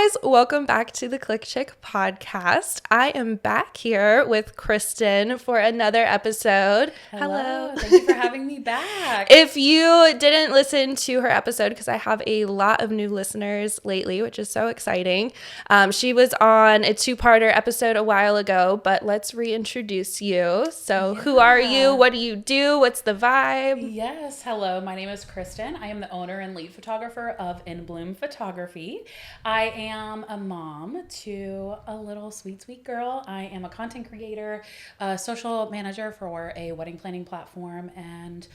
guys, welcome back to the Click Chick podcast. I am back here with Kristen for another episode. Hello. Thank you for having me back. If you didn't listen to her episode, because I have a lot of new listeners lately, which is so exciting. She was on a two-parter episode a while ago, but let's reintroduce you. So who are you? What do you do? What's the vibe? Yes. Hello. My name is Kristen. I am the owner and lead photographer of In Bloom Photography. I am a mom to a little sweet girl. I am a content creator, a social manager for a wedding planning platform, and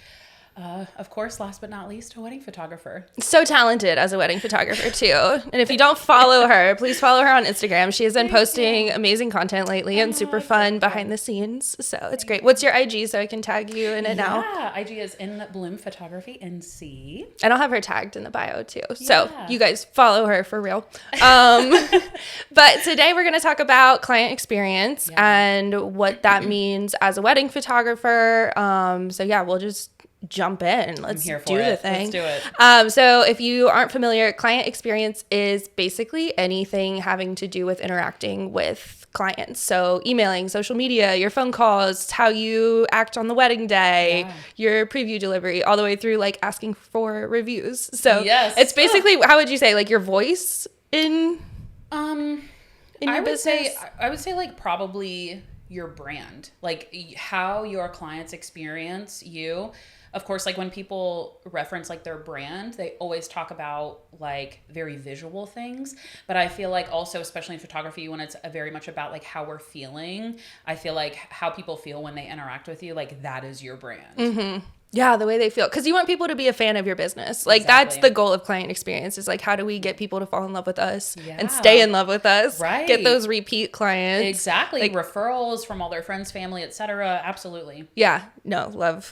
of course, last but not least, a wedding photographer. So talented as a wedding photographer too. And if you don't follow her, please follow her on Instagram. She has been posting amazing content lately and super fun behind the scenes. So it's great. What's your IG so I can tag you in it now? Yeah, IG is In Bloom Photography NC. And I'll have her tagged in the bio too. So you guys follow her for real. But today we're going to talk about client experience and what that means as a wedding photographer. So yeah, we'll just jump in. Let's do the thing. Let's do it. So if you aren't familiar, client experience is basically anything having to do with interacting with clients. So emailing, social media, your phone calls, how you act on the wedding day, your preview delivery, all the way through like asking for reviews. So it's basically, how would you say, like your voice in your business? I would say like probably your brand, like how your clients experience you. Of course, like when people reference like their brand, they always talk about like very visual things. But I feel like also, especially in photography, when it's very much about like how we're feeling, I feel like how people feel when they interact with you, like that is your brand. Mm-hmm. Yeah, the way they feel. Because you want people to be a fan of your business. Like, that's the goal of client experience is like, how do we get people to fall in love with us and stay in love with us? Right. Get those repeat clients. Exactly. Like, referrals from all their friends, family, etc. Absolutely. Yeah. No, love.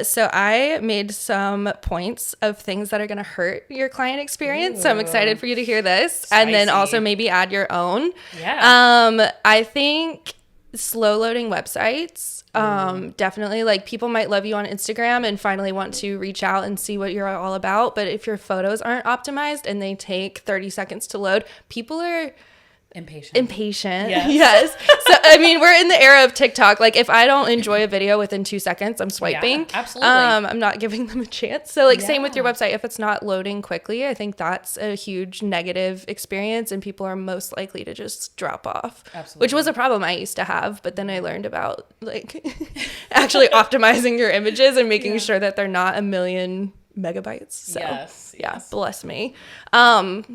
So I made some points of things that are going to hurt your client experience. So I'm excited for you to hear this. Spicy. And then also maybe add your own. Yeah. I think slow loading websites. Definitely, like people might love you on Instagram and finally want to reach out and see what you're all about. But if your photos aren't optimized and they take 30 seconds to load, people are impatient. Yes. So, I mean, we're in the era of TikTok. Like if I don't enjoy a video within 2 seconds, I'm swiping. Yeah, absolutely. I'm not giving them a chance. So like same with your website. If it's not loading quickly, I think that's a huge negative experience and people are most likely to just drop off. Absolutely. Which was a problem I used to have. But then I learned about like actually optimizing your images and making sure that they're not a million megabytes. So bless me.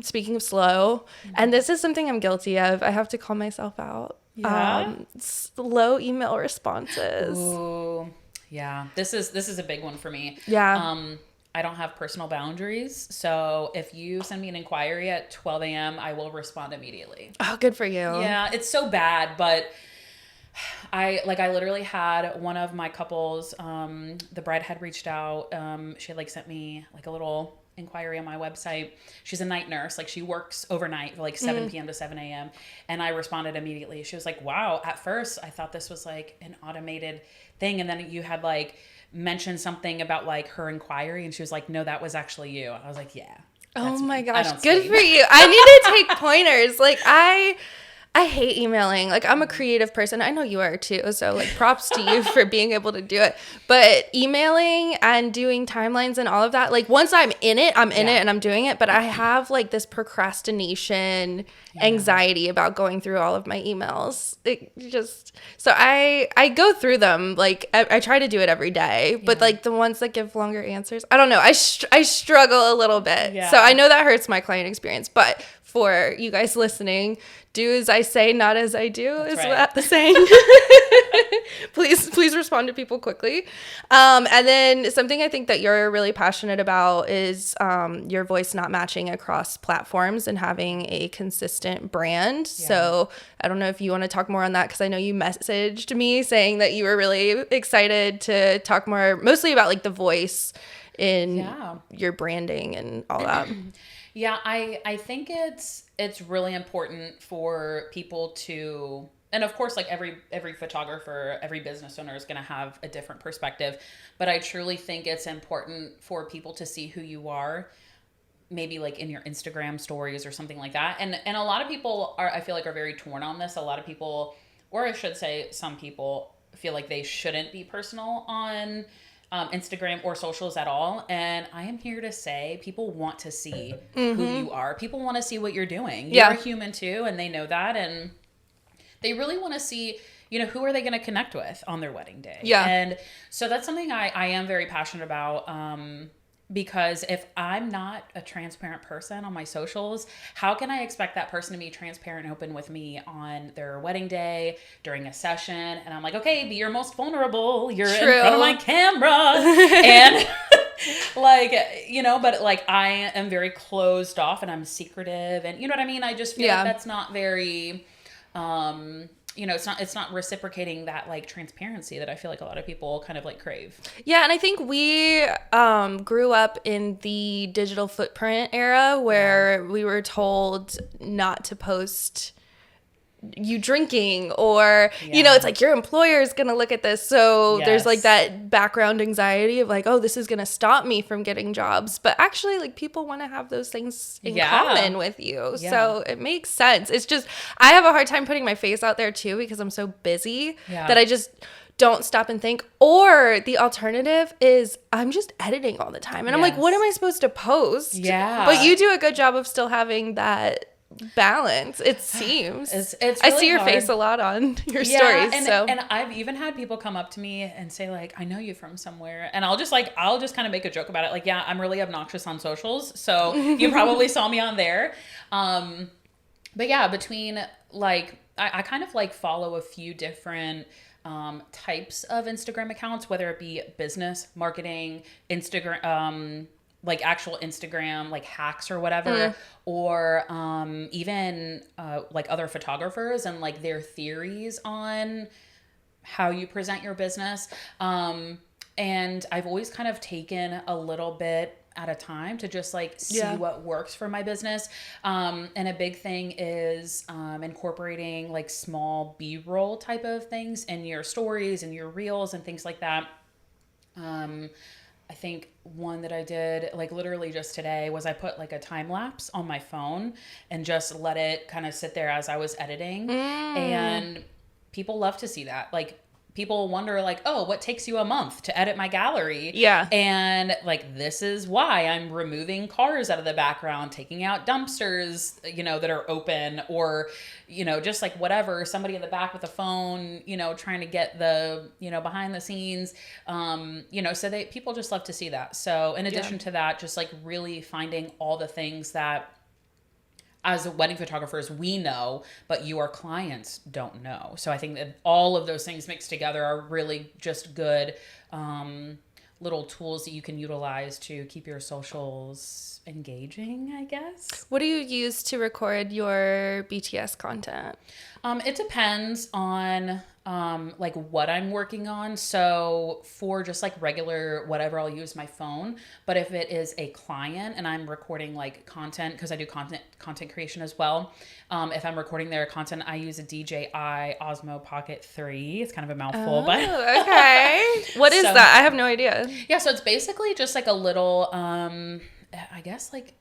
Speaking of slow, and this is something I'm guilty of, I have to call myself out. Slow email responses. Ooh, yeah. This is a big one for me. I don't have personal boundaries, so if you send me an inquiry at 12 a.m., I will respond immediately. Oh, good for you. Yeah, it's so bad, but I literally had one of my couples, the bride had reached out. She had like sent me like a little inquiry on my website. She's a night nurse. Like she works overnight, like 7 p.m. to 7 a.m. And I responded immediately. She was like, wow, at first I thought this was like an automated thing. And then you had like mentioned something about like her inquiry. And she was like, no, that was actually you. I was like, yeah. Oh my gosh. Good for you. I need to take pointers. Like I hate emailing. Like I'm a creative person. I know you are too. So like props to you for being able to do it. But emailing and doing timelines and all of that, like once I'm in it, I'm in it and I'm doing it. But I have like this procrastination anxiety about going through all of my emails. So I go through them. Like I try to do it every day. But like the ones that give longer answers, I don't know. I struggle a little bit. So I know that hurts my client experience. But for you guys listening, do as I say, not as I do. That's is right. That the saying? Please respond to people quickly. And then something I think that you're really passionate about is your voice not matching across platforms and having a consistent brand. Yeah. So I don't know if you want to talk more on that because I know you messaged me saying that you were really excited to talk more, mostly about like the voice in your branding and all that. Yeah, I think it's really important for people to, and of course, like every photographer, every business owner is going to have a different perspective, but I truly think it's important for people to see who you are maybe like in your Instagram stories or something like that. And a lot of people are, I feel like, are very torn on this. A lot of people, or I should say some people, feel like they shouldn't be personal on Instagram or socials at all. And I am here to say people want to see who you are. People want to see what you're doing. You're a human too, and they know that. And they really want to see, who are they going to connect with on their wedding day? Yeah. And so that's something I am very passionate about. Because if I'm not a transparent person on my socials, how can I expect that person to be transparent and open with me on their wedding day during a session? And I'm like, okay, be your most vulnerable. You're in front of my camera. And but like I am very closed off and I'm secretive and you know what I mean? I just feel like that's not very, it's not reciprocating that like transparency that I feel like a lot of people kind of like crave. Yeah, and I think we grew up in the digital footprint era where we were told not to post you drinking or it's like your employer is gonna look at this, so there's like that background anxiety of like, oh, this is gonna stop me from getting jobs, but actually like people want to have those things in common with you, so it makes sense. It's just I have a hard time putting my face out there too because I'm so busy that I just don't stop and think. Or the alternative is I'm just editing all the time and I'm like, what am I supposed to post? But you do a good job of still having that balance, it seems. It's really I see your face a lot on your stories. And I've even had people come up to me and say like, I know you from somewhere, and I'll just kind of make a joke about it, like, yeah, I'm really obnoxious on socials, so you probably saw me on there. But yeah, between like I kind of like follow a few different types of Instagram accounts, whether it be business, marketing, Instagram, like actual Instagram, like hacks or whatever, or even like other photographers and like their theories on how you present your business. And I've always kind of taken a little bit at a time to just like see what works for my business. And a big thing is incorporating like small B-roll type of things in your stories and your reels and things like that. I think one that I did like literally just today was I put like a time lapse on my phone and just let it kind of sit there as I was editing. And people love to see that. Like people wonder like, oh, what takes you a month to edit my gallery? Yeah. And like, this is why I'm removing cars out of the background, taking out dumpsters, that are open, or, just like whatever, somebody in the back with a phone, trying to get the, behind the scenes, so people just love to see that. So in addition to that, just like really finding all the things that as wedding photographers, we know, but your clients don't know. So I think that all of those things mixed together are really just good little tools that you can utilize to keep your socials engaging, I guess. What do you use to record your BTS content? It depends on like what I'm working on. So for just like regular whatever, I'll use my phone. But if it is a client and I'm recording like content, because I do content creation as well. If I'm recording their content, I use a DJI Osmo Pocket 3. It's kind of a mouthful, but okay. What is that? I have no idea. Yeah, so it's basically just like a little I guess like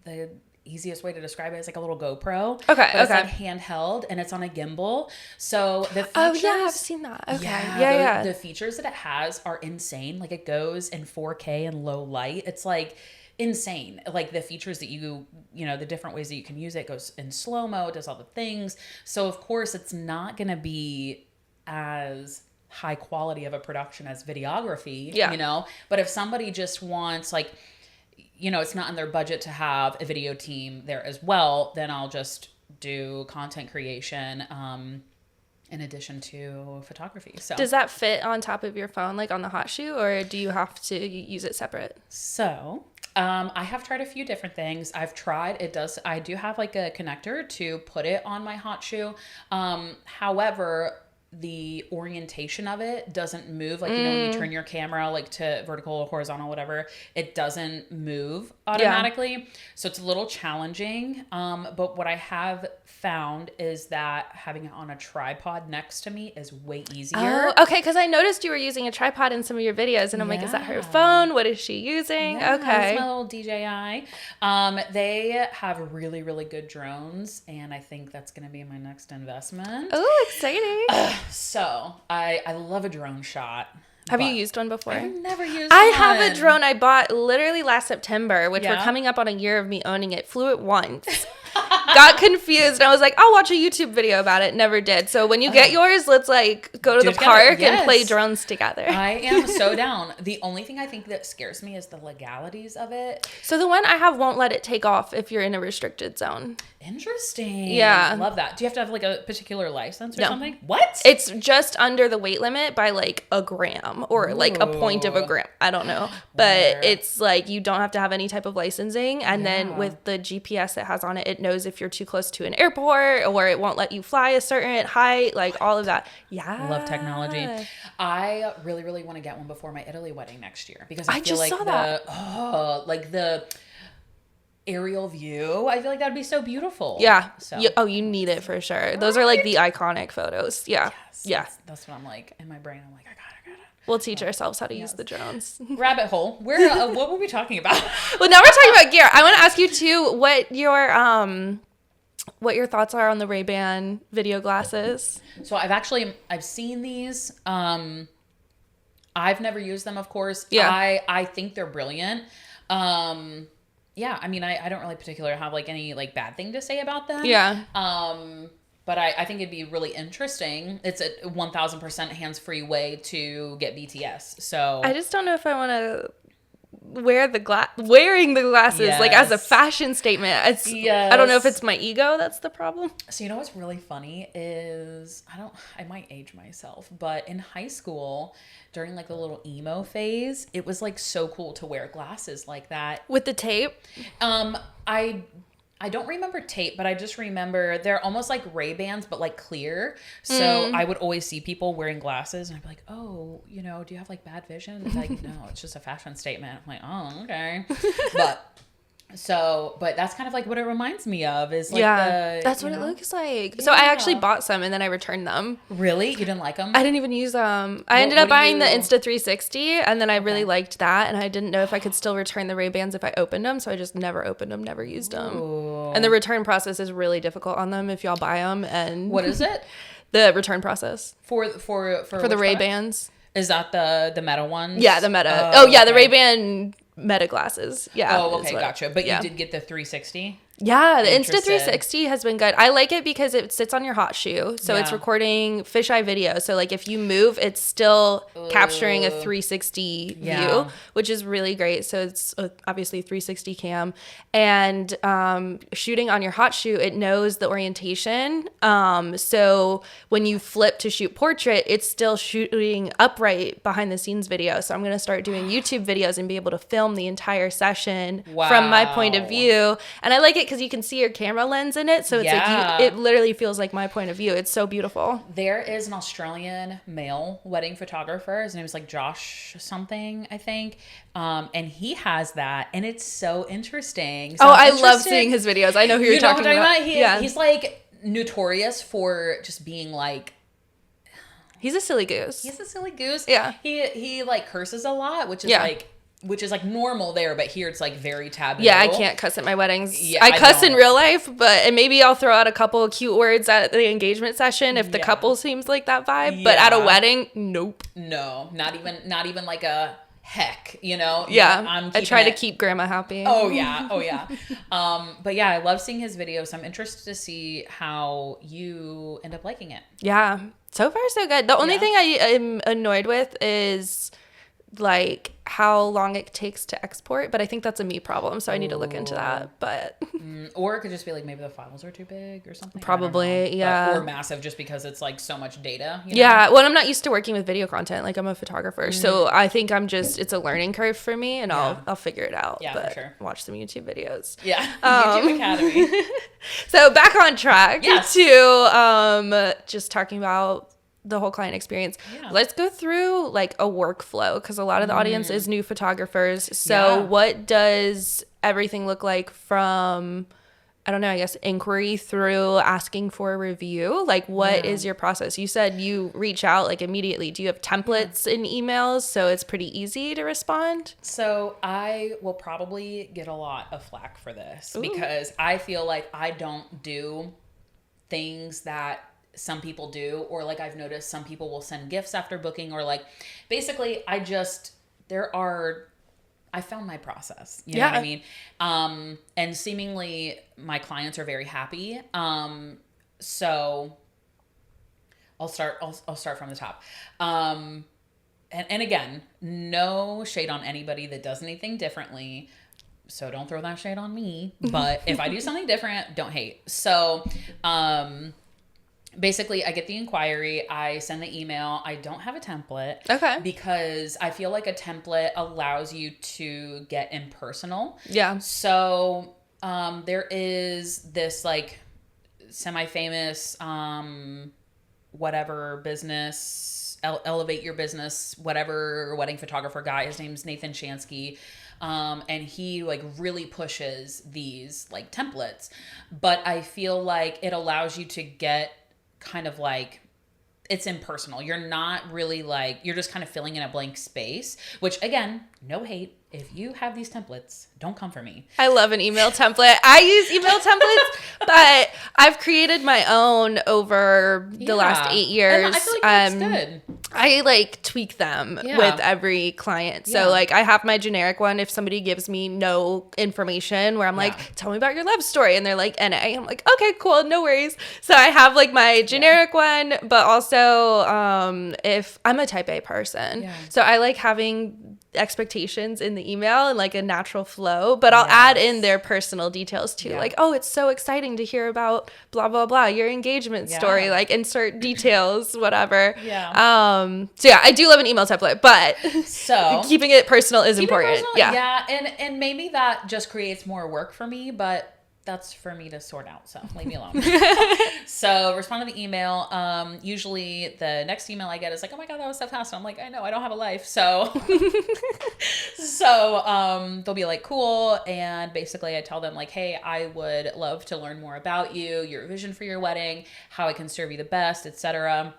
the easiest way to describe it is like a little GoPro. Okay. But it's like handheld and it's on a gimbal. So the features, I've seen that. Okay. Yeah. The features that it has are insane. Like it goes in 4K and low light. It's like insane. Like the features that the different ways that you can use it, goes in slow-mo, does all the things. So of course it's not going to be as high quality of a production as videography, but if somebody just wants like, it's not in their budget to have a video team there as well, then I'll just do content creation in addition to photography. So does that fit on top of your phone, like on the hot shoe, or do you have to use it separate? So I have tried a few different things. I do have like a connector to put it on my hot shoe. However, the orientation of it doesn't move. Like, you know, when you turn your camera like to vertical or horizontal, whatever, it doesn't move automatically. Yeah. So it's a little challenging. But what I have found is that having it on a tripod next to me is way easier. Oh, okay. Because I noticed you were using a tripod in some of your videos, and I'm like, is that her phone? What is she using? Yeah, okay. That's my little DJI. They have really, really good drones, and I think that's going to be my next investment. Oh, exciting. So I love a drone shot. Have you used one before? I've never used I one. have a drone I bought literally last September, which we're coming up on a year of me owning it. Flew it once. Got confused, and I was like, I'll watch a YouTube video about it. Never did. So when you get yours, let's like go to the park and play drones together. I am so down. The only thing I think that scares me is the legalities of it. So the one I have won't let it take off if you're in a restricted zone. Interesting. Yeah. Love that. Do you have to have like a particular license or something? What? It's just under the weight limit by like a gram or like a point of a gram. I don't know. But it's like you don't have to have any type of licensing. And then with the GPS it has on it, it knows if you're too close to an airport, or it won't let you fly a certain height, like all of that. Yeah. I love technology. I really, really want to get one before my Italy wedding next year, because I feel just like saw that. the aerial view, I feel like that'd be so beautiful. Yeah. So you need it for sure. Those are like the iconic photos. Yeah. Yes, yeah. That's what I'm like in my brain. I'm like, I got it. We'll teach ourselves how to use the drones. Rabbit hole. Where? What were we talking about? Well, now we're talking about gear. I want to ask you too what your thoughts are on the Ray-Ban video glasses. So I've seen these. I've never used them, of course. Yeah. I think they're brilliant. Yeah, I mean, I don't really particularly have like any like bad thing to say about them. Yeah. But I think it'd be really interesting. It's a 1000% hands-free way to get BTS. So I just don't know if I want to wearing the glasses like as a fashion statement. I don't know if it's my ego that's the problem. So you know what's really funny is I might age myself, but in high school during like the little emo phase, it was like so cool to wear glasses like that with the tape. I don't remember tape, but I just remember they're almost like Ray-Bans, but like clear. So I would always see people wearing glasses, and I'd be like, oh, you know, do you have like bad vision? It's like, no, it's just a fashion statement. I'm like, oh, okay. But that's kind of like what it reminds me of is like that's what it looks like. So I actually bought some and then I returned them. Really? You didn't like them? I didn't even use them. I ended up buying the Insta360, and then I really liked that, and I didn't know if I could still return the Ray-Bans if I opened them, so I just never opened them, never used them. Ooh. And the return process is really difficult on them if y'all buy them. And what is it? The return process for the Ray-Bans. Is that the Meta ones? Yeah, the Meta. The Ray-Ban Meta glasses. Yeah. Oh, okay, gotcha. But you did get the 360? Yeah, the Insta360 has been good. I like it because it sits on your hot shoe. So it's recording fisheye video. So like if you move, it's still capturing a 360 view, which is really great. So it's obviously 360 cam. And shooting on your hot shoe, it knows the orientation. So when you flip to shoot portrait, it's still shooting upright behind the scenes video. So I'm going to start doing YouTube videos and be able to film the entire session from my point of view. And I like it because you can see your camera lens in it, so it's like it literally feels like my point of view. It's so beautiful. There is an Australian male wedding photographer. His name is like Josh something, I think, and he has that, and it's so interesting. So I love seeing his videos. I know who you're talking about. He's like notorious for just being like. He's a silly goose. He's a silly goose. Yeah. He like curses a lot, which is like normal there, but here it's like very taboo. Yeah, I can't cuss at my weddings. Yeah, I cuss in real life, and maybe I'll throw out a couple of cute words at the engagement session if the couple seems like that vibe. Yeah. But at a wedding, nope. No, not even like a heck, you know? Yeah, I try to keep grandma happy. Oh yeah. But yeah, I love seeing his videos. I'm interested to see how you end up liking it. Yeah, so far so good. The only thing I am annoyed with is like how long it takes to export, but I think that's a me problem, so I need to look into that. But or it could just be like maybe the files are too big or something. Probably, yeah. Or massive, just because it's like so much data. You know? Yeah, well, I'm not used to working with video content. Like I'm a photographer, so I think it's a learning curve for me, and I'll figure it out. Yeah, but for sure. Watch some YouTube videos. Yeah, YouTube Academy. So back on track to just talking about the whole client experience. Yeah. Let's go through like a workflow, because a lot of the audience is new photographers. So what does everything look like from, I don't know, I guess inquiry through asking for a review? Like what is your process? You said you reach out like immediately. Do you have templates in emails so it's pretty easy to respond? So I will probably get a lot of flack for this because I feel like I don't do things that some people do, or like I've noticed some people will send gifts after booking, or like basically I found my process. You know what I mean? And seemingly my clients are very happy. So I'll start from the top. And again, no shade on anybody that does anything differently. So don't throw that shade on me. But if I do something different, don't hate. So, basically, I get the inquiry, I send the email. I don't have a template. Okay. Because I feel like a template allows you to get impersonal. Yeah. So there is this like semi-famous whatever business, elevate your business, whatever wedding photographer guy. His name's Nathan Shansky. And he like really pushes these like templates. But I feel like it allows you to get kind of like, it's impersonal. You're not really like, you're just kind of filling in a blank space, which again, no hate. If you have these templates, don't come for me. I love an email template. I use email templates, but I've created my own over the last 8 years. And I feel like that's good. I like tweak them with every client. So like I have my generic one. If somebody gives me no information where I'm like, tell me about your love story. And they're like, NA. I'm like, okay, cool. No worries. So I have like my generic one, but also if I'm a type A person. Yeah. So I like having expectations in the email and like a natural flow, but I'll add in their personal details too. Like, oh, it's so exciting to hear about blah, blah, blah, your engagement story, like insert details, whatever. So yeah, I do love an email template, but so keeping it personal is important. Yeah. And maybe that just creates more work for me, but that's for me to sort out. So leave me alone. So respond to the email. Usually the next email I get is like, oh my God, that was so fast. And I'm like, I know, I don't have a life. So, they'll be like, cool. And basically I tell them like, hey, I would love to learn more about you, your vision for your wedding, how I can serve you the best, etc.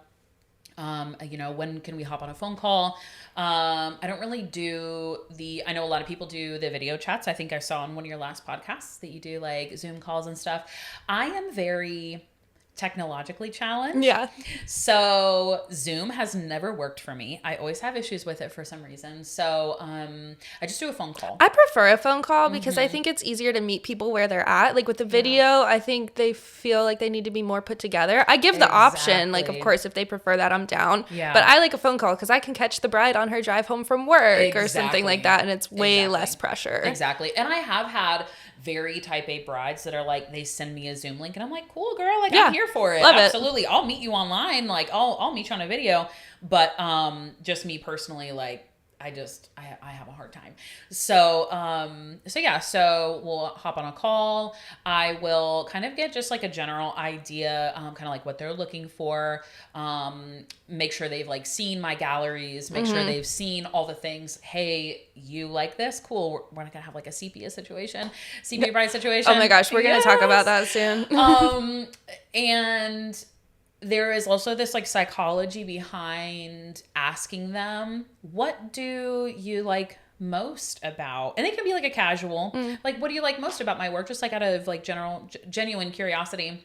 When can we hop on a phone call? I don't really do I know a lot of people do the video chats. I think I saw on one of your last podcasts that you do like Zoom calls and stuff. I am very technologically challenged. Yeah. So Zoom has never worked for me. I always have issues with it for some reason. So I just do a phone call. I prefer a phone call because I think it's easier to meet people where they're at. Like with the video, I think they feel like they need to be more put together. I give the option, like of course if they prefer that, I'm down. Yeah. But I like a phone call because I can catch the bride on her drive home from work or something like that, and it's way less pressure. Exactly. And I have had very type A brides that are like, they send me a Zoom link and I'm like, cool girl, like I'm here for it. Love Absolutely. I'll meet you online. Like I'll meet you on a video. But just me personally, like I have a hard time. So we'll hop on a call. I will kind of get just like a general idea, kind of like what they're looking for. Make sure they've like seen my galleries, make sure they've seen all the things. Hey, you like this? Cool. We're not gonna have like a sepia bride situation. Oh my gosh, we're gonna talk about that soon. And there is also this like psychology behind asking them, what do you like most about, and it can be like a casual, like, what do you like most about my work? Just like out of like genuine curiosity.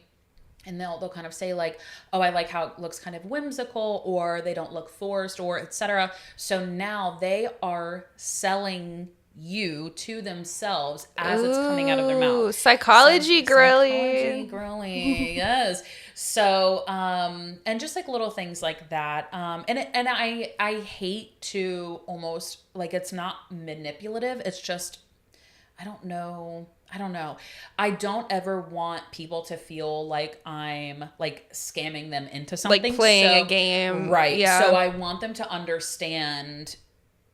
And they'll kind of say like, oh, I like how it looks kind of whimsical, or they don't look forced, or etc. So now they are selling you to themselves as it's coming out of their mouth. Psychology girly. Psychology girly, yes. So, and just like little things like that. And I hate to almost like, it's not manipulative. It's just, I don't know. I don't ever want people to feel like I'm like scamming them into something. Like playing a game. Right. Yeah. So I want them to understand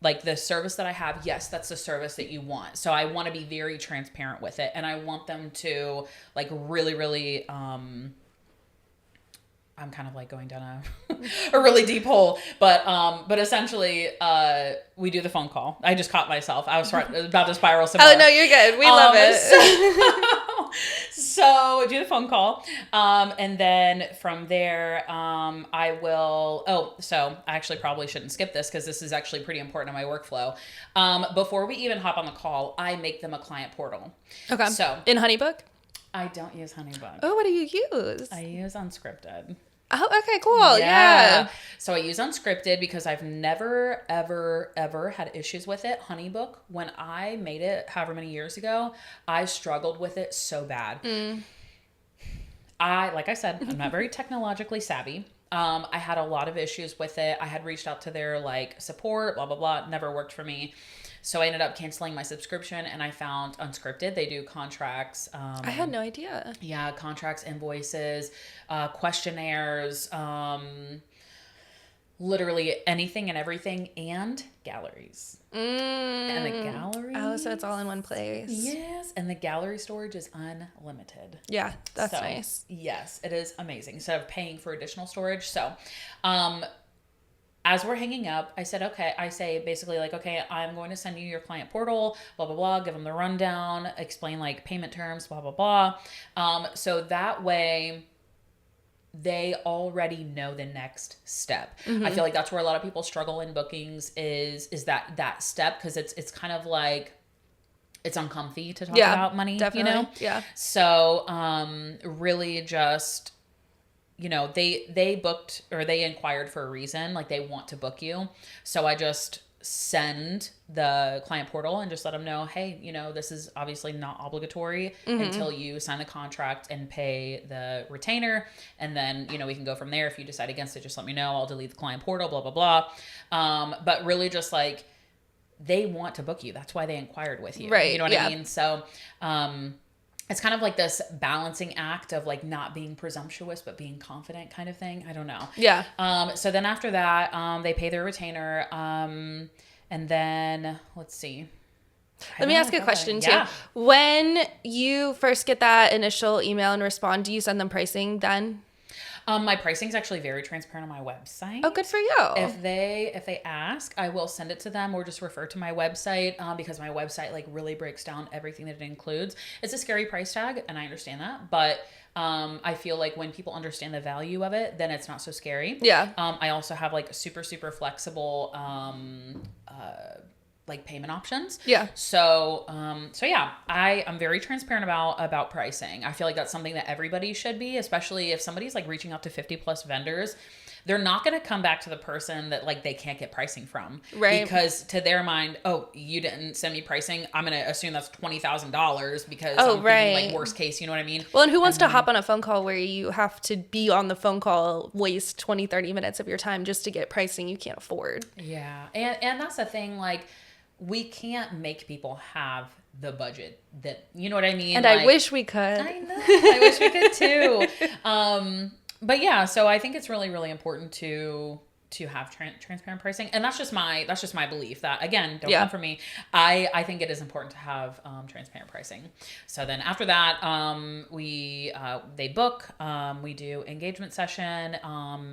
like the service that I have. Yes, that's the service that you want. So I want to be very transparent with it. And I want them to like really, really, I'm kind of like going down a really deep hole, but essentially, we do the phone call. I just caught myself. I was about to spiral some more. Oh no, you're good. We love it. So do the phone call, and then from there, I will. Oh, so I actually probably shouldn't skip this because this is actually pretty important in my workflow. Before we even hop on the call, I make them a client portal. Okay. So in HoneyBook. I don't use HoneyBook. Oh, what do you use? I use Unscripted. Oh, okay, cool. Yeah. So I use Unscripted because I've never, ever, ever had issues with it. HoneyBook, when I made it however many years ago, I struggled with it so bad. Like I said, I'm not very technologically savvy. I had a lot of issues with it. I had reached out to their like support, blah, blah, blah. It never worked for me. So I ended up canceling my subscription and I found Unscripted. They do contracts. I had no idea. Yeah, contracts, invoices, questionnaires, literally anything and everything, and galleries. And the galleries. Oh, so it's all in one place. Yes, and the gallery storage is unlimited. Yeah, that's nice. Yes, it is amazing. Instead of paying for additional storage. So, as we're hanging up, I said, okay, I say basically like, okay, I'm going to send you your client portal, blah, blah, blah, give them the rundown, explain like payment terms, blah, blah, blah. So that way they already know the next step. I feel like that's where a lot of people struggle in bookings is that step. Cause it's kind of like, it's uncomfy to talk about money, definitely. you know? Yeah. So, really just, you know, they booked or they inquired for a reason, like they want to book you. So I just send the client portal and just let them know, hey, you know, this is obviously not obligatory until you sign the contract and pay the retainer. And then, you know, we can go from there. If you decide against it, just let me know. I'll delete the client portal, blah, blah, blah. But really just like, they want to book you. That's why they inquired with you. Right. You know what I mean? So, it's kind of like this balancing act of like not being presumptuous, but being confident kind of thing. I don't know. Yeah. So then after that, they pay their retainer. And then let's see. Let me ask you a question too. Yeah. When you first get that initial email and respond, do you send them pricing then? My pricing is actually very transparent on my website. Oh, good for you. If they ask, I will send it to them or just refer to my website because my website like really breaks down everything that it includes. It's a scary price tag, and I understand that, but I feel like when people understand the value of it, then it's not so scary. Yeah. I also have like super flexible like payment options. Yeah. So yeah, I'm very transparent about pricing. I feel like that's something that everybody should be, especially if somebody's like reaching out to 50 plus vendors. They're not going to come back to the person that like they can't get pricing from. Right. Because to their mind, oh, you didn't send me pricing. I'm going to assume that's $20,000 because I'm thinking like worst case, you know what I mean? Well, and who wants to hop on a phone call where you have to be on the phone call, waste 20, 30 minutes of your time just to get pricing you can't afford? Yeah. And that's the thing, like, we can't make people have the budget that, you know what I mean? And like, I wish we could. I know. I wish we could too. But yeah, so I think it's really, really important to have transparent pricing. And that's just my belief that, again, don't come for me. I think it is important to have transparent pricing. So then after that, they book, we do engagement session.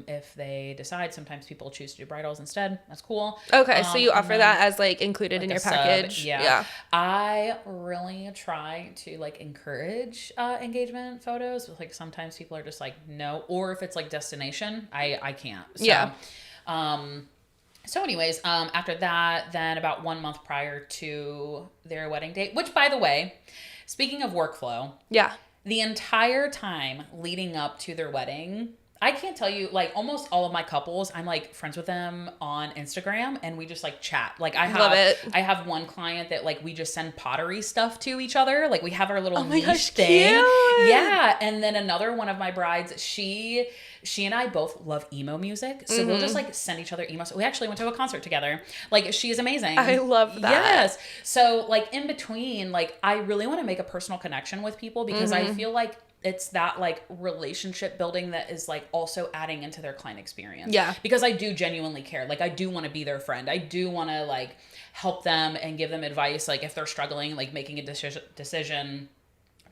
If they decide, sometimes people choose to do bridals instead. That's cool. Okay. So you offer that as like included like in your package. Yeah. I really try to like encourage engagement photos. Like sometimes people are just like, no, or if it's like destination, I can't. So, so anyways, after that, then about 1 month prior to their wedding date, which by the way, speaking of workflow, the entire time leading up to their wedding, I can't tell you, like almost all of my couples, I'm like friends with them on Instagram and we just like chat. Like I have one client that like we just send pottery stuff to each other. Like we have our little niche thing. Cute. Yeah. And then another one of my brides, she and I both love emo music. So we'll just like send each other emos. We actually went to a concert together. Like she is amazing. I love that. Yes. So like in between, like I really want to make a personal connection with people because I feel like it's that like relationship building that is like also adding into their client experience. Yeah. Because I do genuinely care. Like I do want to be their friend. I do want to like help them and give them advice. Like if they're struggling, like making a decision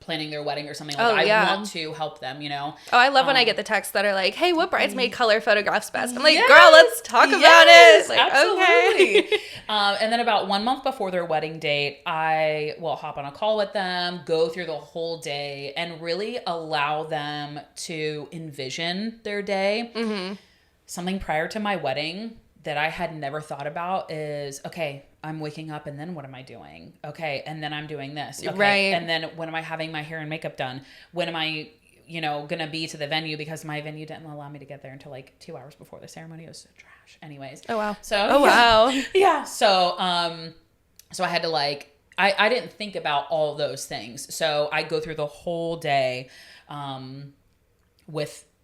planning their wedding or something, like I want to help them, you know. Oh, I love when I get the texts that are like, hey, what bridesmaid color photographs best? I'm like, girl, let's talk about it. Like, absolutely. Okay. And then about 1 month before their wedding date, I will hop on a call with them, go through the whole day, and really allow them to envision their day. Mm-hmm. Something prior to my wedding that I had never thought about is, okay, I'm waking up and then what am I doing? Okay. And then I'm doing this. Okay. Right. And then when am I having my hair and makeup done? When am I, going to be to the venue, because my venue didn't allow me to get there until like 2 hours before the ceremony. It was trash. Anyways. Oh, wow. So, wow. Yeah. So I had to like, I didn't think about all those things. So I go through the whole day,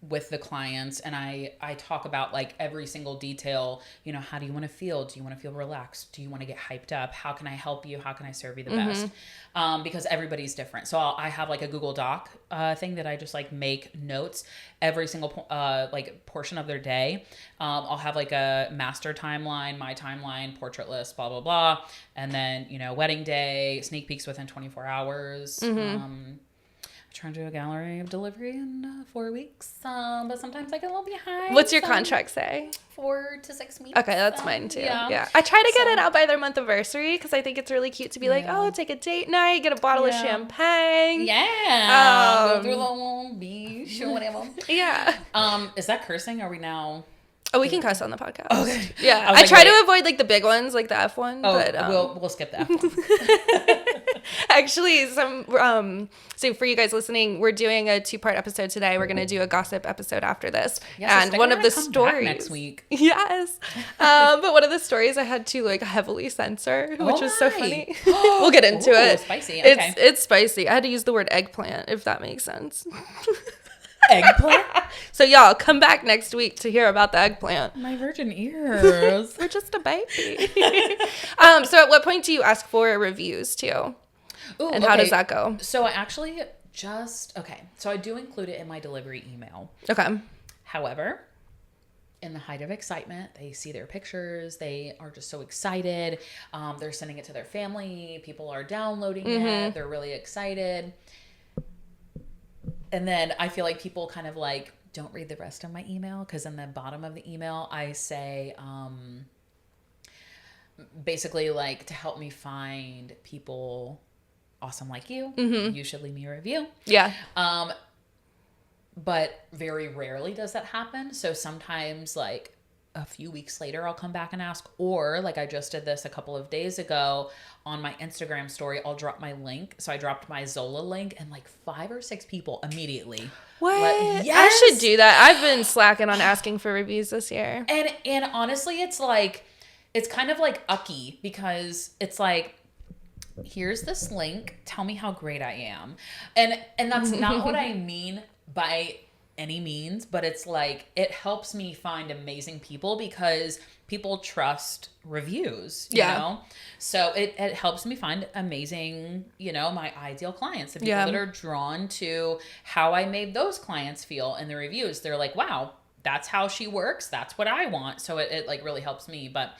with the clients, and I talk about like every single detail. How do you want to feel? Do you want to feel relaxed? Do you want to get hyped up? How can I help you? How can I serve you the best? Because everybody's different. So I have like a Google Doc thing that I just like make notes every single like portion of their day. I'll have like a master timeline, my timeline, portrait list, blah blah blah, and then wedding day, sneak peeks within 24 hours. Trying to do a gallery of delivery in 4 weeks, but sometimes I get a little behind. What's your contract say? 4 to 6 weeks. Okay, that's mine too. Yeah. I try to get it out by their month anniversary because I think it's really cute to be like, oh, take a date night, get a bottle of champagne. Yeah. Go through a little beach or whatever. Yeah. Is that cursing? Are we now? Oh, we can cuss on the podcast. Okay. Yeah. I try to avoid like the big ones, like the F one. Oh, but we'll skip the F one. Actually, so for you guys listening, we're doing a 2-part episode today. We're going to do a gossip episode after this. Yes, and one of the stories next week. Yes. But one of the stories I had to like heavily censor, which was so funny. We'll get into it. Spicy. Okay. It's spicy. I had to use the word eggplant, if that makes sense. Eggplant? So y'all come back next week to hear about the eggplant. My virgin ears. We're just a baby. So at what point do you ask for reviews too? Ooh, and how does that go? So I actually so I do include it in my delivery email. Okay. However, in the height of excitement, they see their pictures. They are just so excited. They're sending it to their family. People are downloading it. They're really excited. And then I feel like people kind of like don't read the rest of my email, because in the bottom of the email I say basically like to help me find people awesome like you. You should leave me a review. Yeah. But very rarely does that happen. So sometimes like a few weeks later I'll come back and ask, or like I just did this a couple of days ago on my Instagram story, I'll drop my link. So I dropped my Zola link, and like 5 or 6 people immediately. What? Yes. I should do that. I've been slacking on asking for reviews this year. And honestly, it's like, it's kind of like ucky, because it's like, here's this link, tell me how great I am. And that's not what I mean by any means, but it's like, it helps me find amazing people, because people trust reviews, you know? So it helps me find amazing, my ideal clients, the people that are drawn to how I made those clients feel in the reviews. They're like, wow, that's how she works. That's what I want. So it like really helps me. But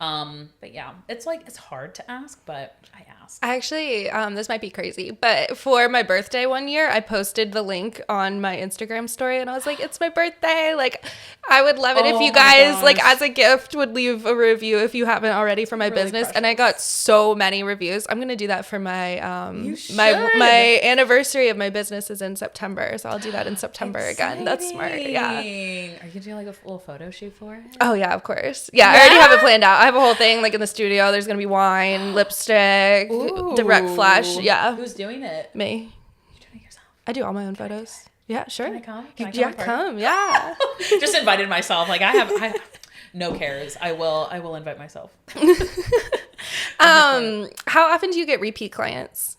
yeah, it's like, it's hard to ask, but I ask. I actually, this might be crazy, but for my birthday one year, I posted the link on my Instagram story, and I was like, it's my birthday. Like, I would love it if you guys, like, as a gift, would leave a review if you haven't already for my business. Precious. And I got so many reviews. I'm going to do that for my, my anniversary of my business is in September. So I'll do that in September again. That's smart. Yeah. Are you going to do like a little photo shoot for it? Oh yeah, of course. Yeah. I already have it planned out. I have a whole thing like in the studio. There's going to be wine, lipstick, direct flash. Yeah. Who's doing it? Me. You're doing it yourself? I do all my own photos. Yeah, sure. Can I come? Come. Yeah. Just invited myself. Like I have no cares. I will invite myself. How often do you get repeat clients?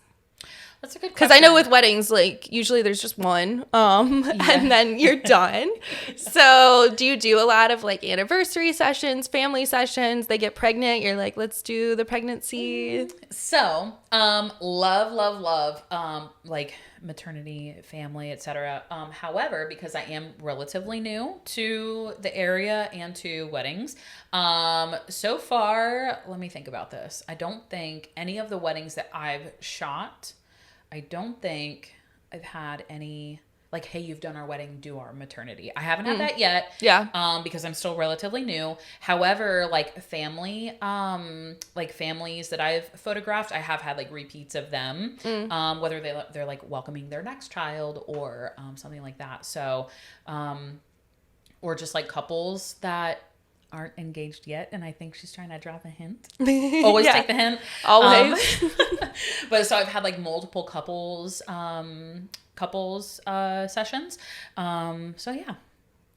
That's a good question. Because I know with weddings, like usually there's just one, and then you're done. So do you do a lot of like anniversary sessions, family sessions? They get pregnant. You're like, let's do the pregnancy. So, love, like maternity, family, etc. However, because I am relatively new to the area and to weddings, so far, let me think about this. I don't think any of the weddings that I've shot I don't think I've had any, like, hey, you've done our wedding, do our maternity. I haven't had that yet. Yeah. Because I'm still relatively new. However, like families that I've photographed, I have had like repeats of them. Whether they're like welcoming their next child or something like that. So, or just like couples that aren't engaged yet, and I think she's trying to drop a hint. Always take the hint. Always. But so I've had like multiple couples sessions. So yeah.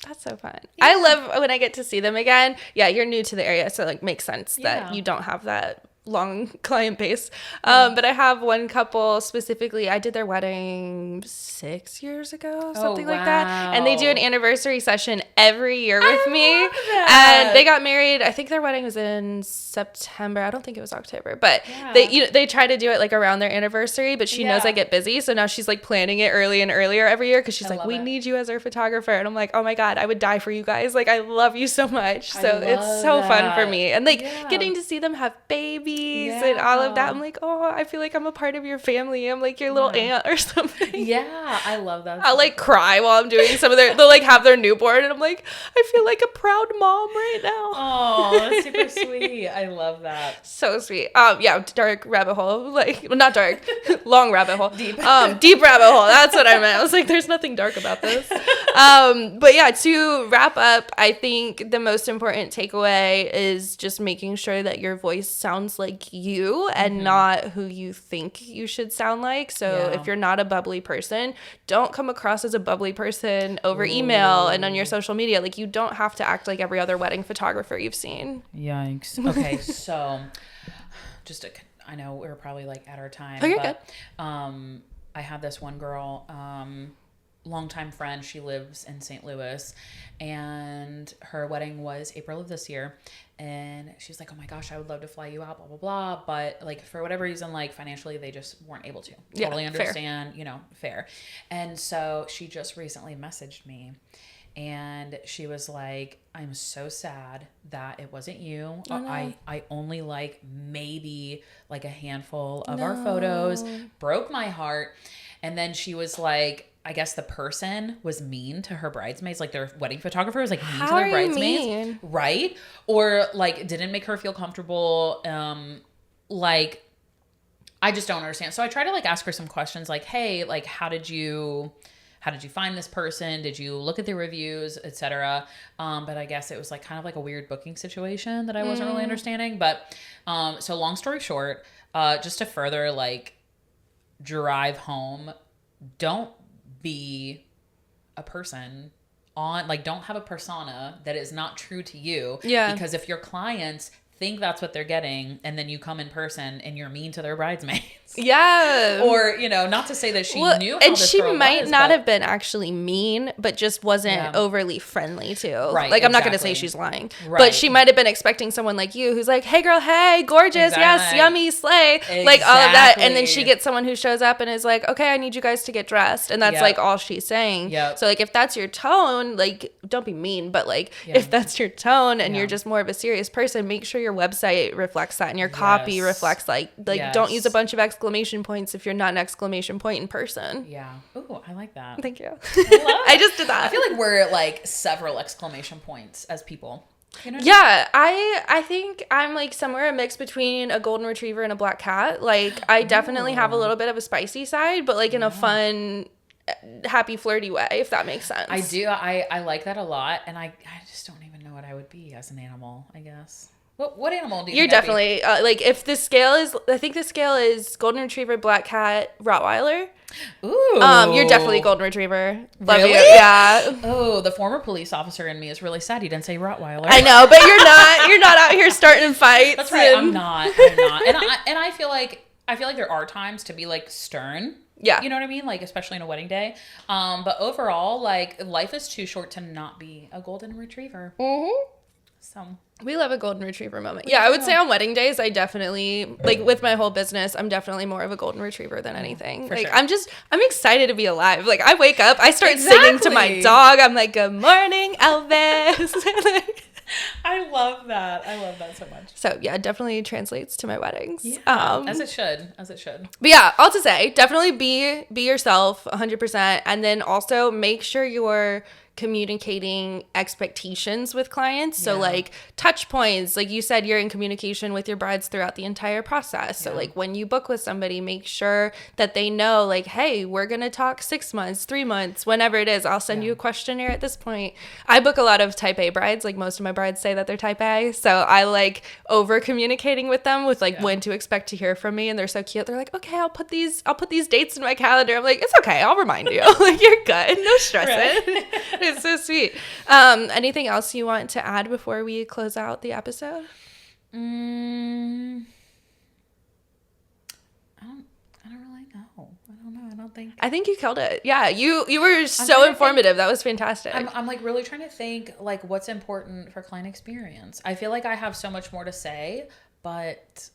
That's so fun. Yeah. I love when I get to see them again. Yeah, you're new to the area, so like makes sense that you don't have that long client base. But I have one couple specifically, I did their wedding 6 years ago, something like that. And they do an anniversary session every year with me. And they got married. I think their wedding was in September. I don't think it was October, but they try to do it like around their anniversary, but she knows I get busy. So now she's like planning it early and earlier every year. Cause she's like, we need you as our photographer. And I'm like, oh my God, I would die for you guys. Like, I love you so much. So it's so fun for me. And like getting to see them have babies and all of that. I'm like, oh, I feel like I'm a part of your family. I'm like your little aunt or something. Yeah, I love that. I'll like cry while I'm doing some of they'll like have their newborn and I'm like, I feel like a proud mom right now. Oh, that's super sweet. I love that. So sweet. Yeah, dark rabbit hole. Like, well, not dark, long rabbit hole. Deep. Deep rabbit hole. That's what I meant. I was like, there's nothing dark about this. But yeah, to wrap up, I think the most important takeaway is just making sure that your voice sounds like you and not who you think you should sound like. So if you're not a bubbly person, don't come across as a bubbly person over email and on your social media. Like, you don't have to act like every other wedding photographer you've seen. Yikes. Okay, so I know we're probably like at our time. Oh, you're good. I had this one girl, longtime friend. She lives in St. Louis, and her wedding was April of this year. And she's like, oh my gosh, I would love to fly you out, blah, blah, blah. But like, for whatever reason, like financially, they just weren't able to. Totally understand, fair. Fair. And so she just recently messaged me. And she was like, I'm so sad that it wasn't you. Oh, no. I only like maybe like a handful of our photos. Broke my heart. And then she was like, I guess the person was mean to her bridesmaids. Like, their wedding photographer was like mean to their bridesmaids. Right? Or like didn't make her feel comfortable. Like, I just don't understand. So I try to like ask her some questions like, hey, like, how did you find this person? Did you look at the reviews, etc.? But I guess it was like kind of like a weird booking situation that I wasn't really understanding. But so long story short, just to further like drive home, don't be a person on like, don't have a persona that is not true to you. Yeah. Because if your clients think that's what they're getting and then you come in person and you're mean to their bridesmaids. Yeah. Or, not to say that she knew how and this she girl might was, not but have been actually mean, but just wasn't overly friendly too. Right. Like, I'm not going to say she's lying, but she might have been expecting someone like you who's like, hey girl, hey, gorgeous. Yes. Yummy, slay. Like all of that. And then she gets someone who shows up and is like, okay, I need you guys to get dressed. And that's like all she's saying. So like, if that's your tone, like, don't be mean, but like if that's your tone and you're just more of a serious person, make sure your website reflects that and your copy reflects like don't use a bunch of exclamation points if you're not an exclamation point in person. Yeah. Ooh, I like that. Thank you. I just did that. I feel like we're like several exclamation points as people. Yeah, I think I'm like somewhere a mix between a golden retriever and a black cat. Like, I definitely have a little bit of a spicy side, but like in a fun, happy, flirty way, if that makes sense. I do. I like that a lot, and I just don't even know what I would be as an animal, I guess. What animal do you think? You're definitely like, if the scale is, I think the scale is golden retriever, black cat, Rottweiler. Ooh. You're definitely golden retriever. Love really? You. Yeah. Oh, the former police officer in me is really sad he didn't say Rottweiler. I know, but you're not out here starting fights. That's right. I'm not. And I feel like there are times to be like stern. Yeah. You know what I mean? Like, especially in a wedding day. But overall, like, life is too short to not be a golden retriever. Mm-hmm. So we love a golden retriever moment. Yeah, I would say on wedding days, I definitely, like, with my whole business, I'm definitely more of a golden retriever than anything. For like, sure. I'm excited to be alive. Like, I wake up, I start singing to my dog. I'm like, good morning, Elvis. I love that. I love that so much. So yeah, it definitely translates to my weddings. Yeah, as it should. But yeah, all to say, definitely be yourself 100%. And then also make sure you're communicating expectations with clients. So like touch points, like you said, you're in communication with your brides throughout the entire process. So like when you book with somebody, make sure that they know like, hey, we're going to talk 6 months, 3 months, whenever it is. I'll send you a questionnaire at this point. I book a lot of type A brides. Like most of my brides say that they're type A. So I like over communicating with them with like when to expect to hear from me. And they're so cute. They're like, okay, I'll put these dates in my calendar. I'm like, it's okay. I'll remind you. Like you're good. No stressing. It's so sweet. Anything else you want to add before we close out the episode? I don't really know. I don't think. I think you killed it. Yeah, you were so informative. That was fantastic. I'm like really trying to think like what's important for client experience. I feel like I have so much more to say, but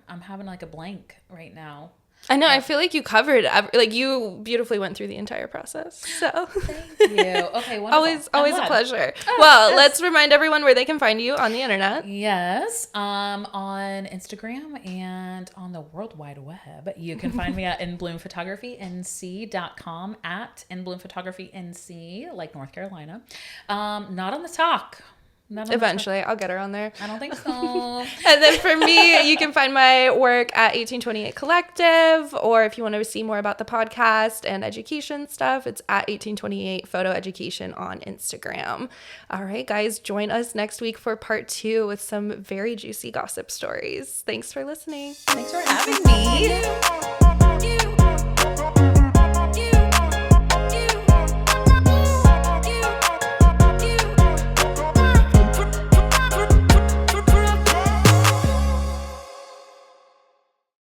I'm having like a blank right now. I know. I feel like you covered, like you beautifully went through the entire process. So thank you. Okay, wonderful. always a pleasure. Well, let's remind everyone where they can find you on the internet. Yes, on Instagram and on the World Wide Web. You can find me at inbloomphotography.nc.com at inbloomphotography.nc, like North Carolina. Not on the talk. Eventually, I'll get her on there. I don't think so. And then for me, you can find my work at 1828 Collective, or if you want to see more about the podcast and education stuff, it's at 1828 Photo Education on Instagram. All right, guys, join us next week for part 2 with some very juicy gossip stories. Thanks for listening. Thanks for having me.